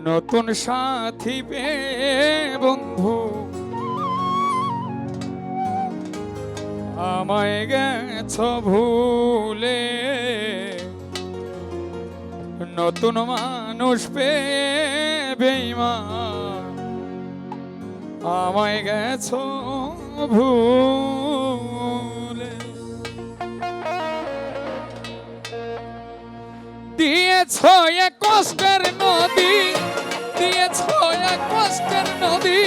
নতুন সাথী পেয়ে বন্ধু আমায় গেছ ভুলে, নতুন মানুষ পেয়ে বেঈমান আমায় গেছ ভুলে। দিয়েছ এক কষ্টের নদী, দিয়েছ এক কষ্টের নদী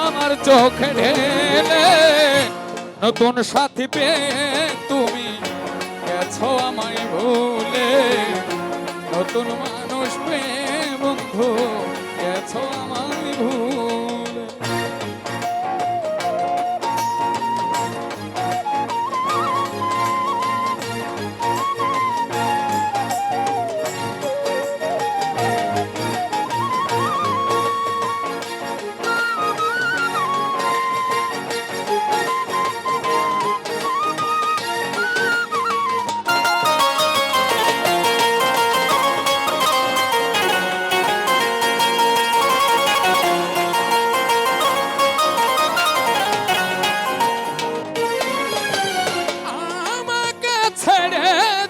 আমার চোখে ঢেলে, নতুন সাথী পেয়ে তুমি গেছো আমায় ভুলে, নতুন মানুষ পেয়ে বন্ধু গেছো আমায় ভুলে।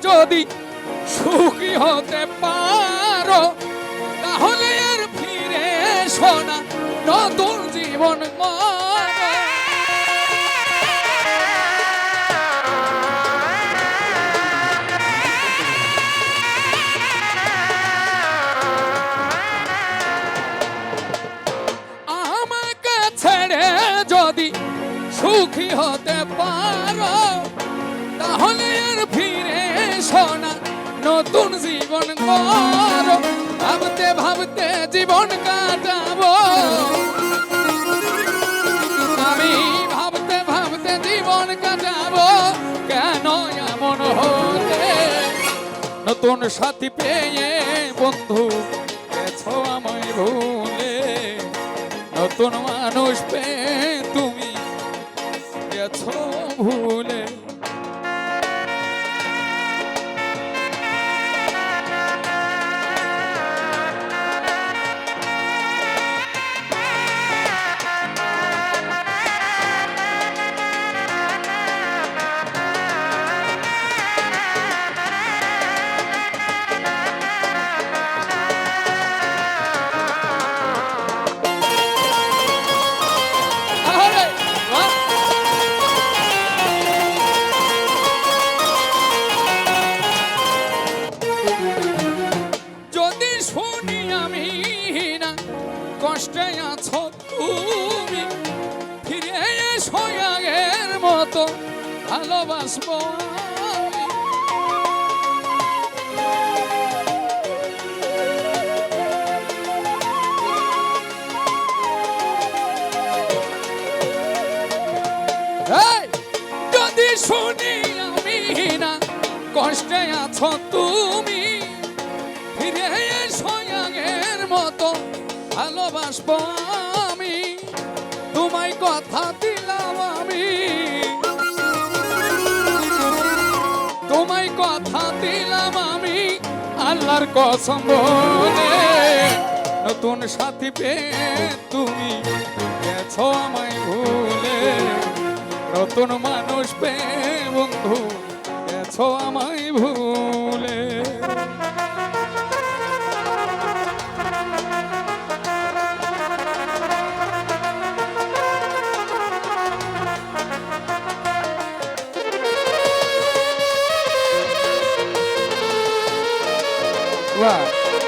যদি সুখী হতে পারো তাহলে আর ফিরে এসো না, নতুন জীবন গড়ো। আমাকে ছেড়ে যদি সুখী হতে পারো তাহলে আর ফিরে এসো না, নতুন জীবন গড়ো। ভাবতে ভাবতে জীবন কাটাবো আমি, ভাবতে ভাবতে জীবন কাটাবো, কেন এমন হলে? নতুন সাথী পেয়ে বন্ধু গেছো আমায় ভুলে, নতুন মানুষ পেয়ে তুমি গেছো ভুলে। কষ্টে আছো তুমি ফিরে এসো আগের মতো ভালোবাসবো আমি। যদি শুনি আমি না কষ্টে আছো তুমি ফিরে এসো আগের মতো ভালোবাসবো আমি, তোমায় কথা দিলাম আমি, তোমায় কথা দিলাম আমি আল্লাহর কসম বলে, নতুন সাথী পেয়ে তুমি গেছো আমায় ভুলে, নতুন মানুষ পেয়ে বন্ধু গেছো আমায় ভুলে। Wow.